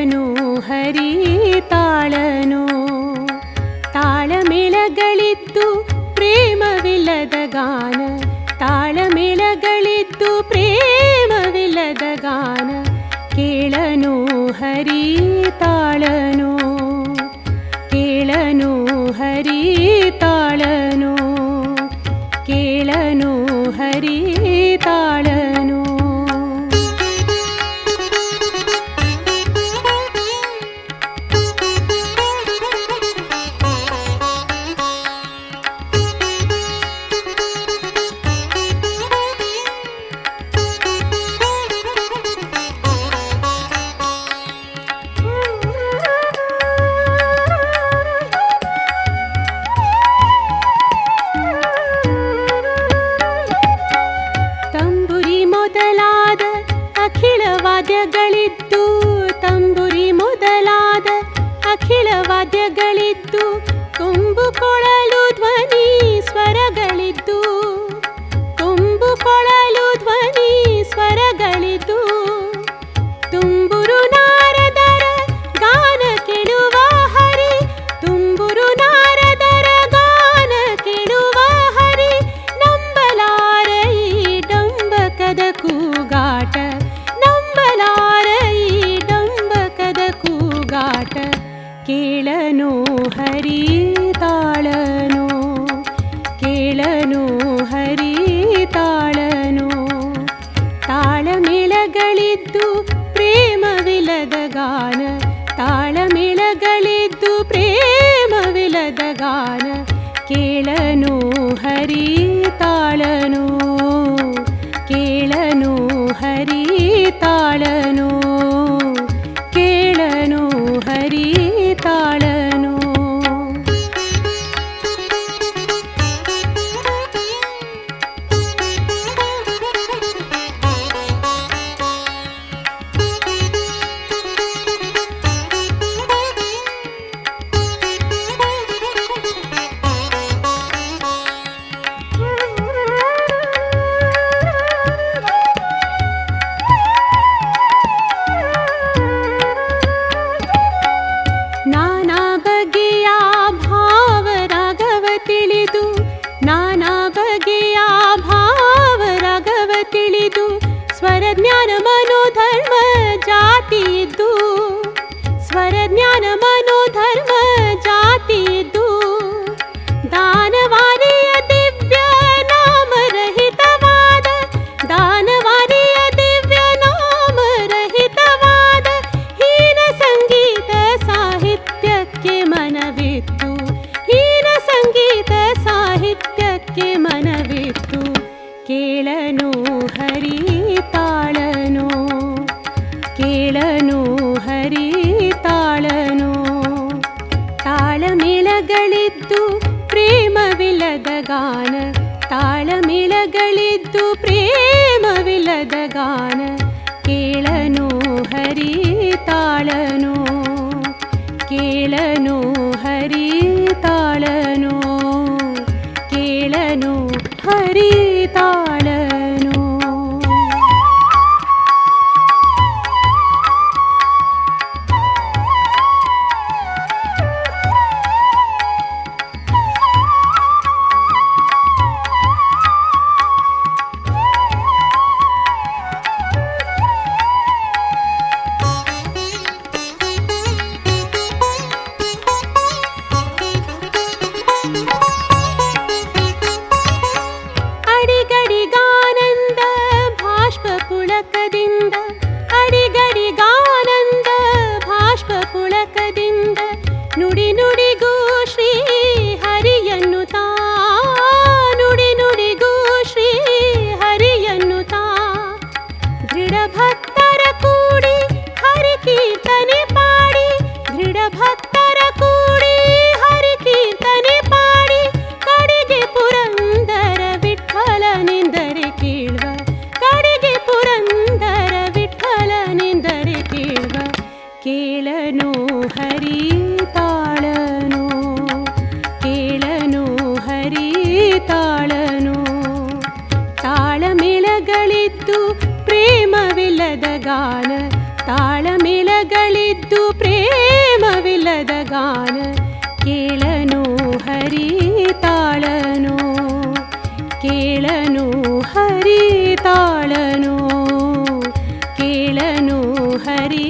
ಕೇಳನು ಹರಿ ತಾಳನು. ತಾಳಮೇಳಗಳಿದ್ದು ಪ್ರೇಮವಿಲ್ಲದ ಗಾನ, ತಾಳಮೇಳಗಳಿದ್ದು ಪ್ರೇಮವಿಲ್ಲದ ಗಾನ. ಕೇಳನು ಹರಿ ತಾಳನು, ಕೇಳನು ಹರಿ ತಾಳನು, ಕೇಳನು ಹರಿ ತಾಳನು. ವಾದ್ಯಗಳಿದ್ದು ತಂಬುರಿ ಮೊದಲಾದ ಅಖಿಲ ವಾದ್ಯಗಳಿದ್ದು, ಕೊಂಬು ಕೊಳಲು ಧ್ವನಿ ಸ್ವರಗಳಿದ್ದು, ಕೊಂಬು ಕೊಳಲು ಧ್ವನಿ ಸ್ವರಗಳಿದ್ದು. ತುಂಬುರು ನಾರದರ ಗಾನ ಕೇಳುವ ಹರಿ, ತುಂಬುರು ನಾರದರ ಗಾನ ಕೇಳುವ ಹರಿ. ನಂಬಲಾರ ಈ ಡಂಬಕದ ಕೂಗಾಟ, ನಂಬಲಾರ ಈ ಡಂಬಕದ ಕೂಗಾಟ. ಕೇಳನು ಹರಿ ತಾಳನು, ಕೇಳನು ಹರಿ ತಾಳನು. ತಾಳಮೇಳಗಳಿದ್ದು ಪ್ರೇಮವಿಲ್ಲದ ಗಾನ, ತಾಳಮೇಳಗಳಿದ್ದು ಪ್ರೇಮವಿಲ್ಲದ ಗಾನ. ಕೇಳನು ಹರಿ ತಾಳನು, ಕೇಳನು ಹರಿ ತಾಳನು, ಕೇಳನು ಹರಿ ತಾಳನು. ನಾನಾ ಬಗೆಯ ಭಾವರಾಗವ ತಿಳಿದು, ನಾನಾ ಬಗೆಯ ಭಾವರಾಗವ ತಿಳಿದು, ಸ್ವರಜ್ಞಾನ ಮನೋಧರ್ಮ ಜಾತಿ ಇದ್ದು, ಸ್ವರಜ್ಞಾನ ಮನೋಧರ್ಮ ಜಾತಿ ಇದ್ದು. ದಾನವಾರಿಯ ದಿವ್ಯ ನಾಮರಹಿತವಾದ, ದಾನವಾರಿಯ ದಿವ್ಯ ನಾಮರಹಿತವಾದ ಹೀನ ಸಂಗೀತ ಸಾಹಿತ್ಯಕ್ಕೆ ಮನವಿತ್ತು, ಹೀನ ಸಂಗೀತ ಸಾಹಿತ್ಯಕ್ಕೆ ಮನವಿತ್ತು. ಕೇಳನು ಹರಿ ತಾಳನು, ಕೇಳನು ಹರಿ ತಾಳನು. ತಾಳಮೇಳಗಳಿದ್ದು ಪ್ರೇಮವಿಲ್ಲದ ಗಾನ, ತಾಳಮೇಳಗಳಿದ್ದು ಪ್ರೇಮವಿಲ್ಲದ ಗಾನ. ಕೇಳನು ಹರಿ ತಾಳನು, ಕೇಳನು ಹರಿ ತಾಳನು, ಕೇಳನು ಹರಿ ತಾಳನು. ಅಡಿಗಡಿಗಾನಂದ ಭಾಷ್ಪ ಪುಳಕದಿಂದ, ಅಡಿಗಡಿಗಾನಂದ ಭಾಷ್ಪ ಪುಳಕದಿಂದ. ನುಡಿ ನುಡಿಗೂ ಶ್ರೀ ಹರಿಯನ್ನು ತಾ, ನುಡಿ ನುಡಿಗೂ ಶ್ರೀ ಹರಿಯನ್ನು ತಾ. ದೃಢ ಭಕ್ತರ ಕೂಡಿ ಹರಿ ಕೀರ್ತನೆ ಪಾಡಿ, ದೃಢ ಭಕ್ತರ ಕೂಡಿ ಹರಿ ಕೀರ್ತನೆ ಪಾಡಿ. ಕಡೆಗೆ ಪುರಂದರ ವಿಠ್ಠಲನೆಂದರೆ ಕೇಳುವ, ಕಡೆಗೆ ಪುರಂದರ ವಿಠ್ಠಲನೆಂದರೆ ಕೇಳುವ. ಕೇಳನು ಹರಿ ತಾಳನು, ಕೇಳನು ಹರಿ ತಾಳನು. ತಾಳಮೇಳಗಳಿದ್ದು ಪ್ರೇಮವಿಲ್ಲದ ಗಾನ, ತಾಳಮೇಳಗಳಿದ್ದು ಪ್ರೇಮವಿದ್ದು ಪ್ರೇಮವಿಲ್ಲದ ಗಾನ ಕೇಳನು ಹರಿತಾಳನು ಕೇಳನು ಹರಿತಾಳನು ಕೇಳನು ಹರಿ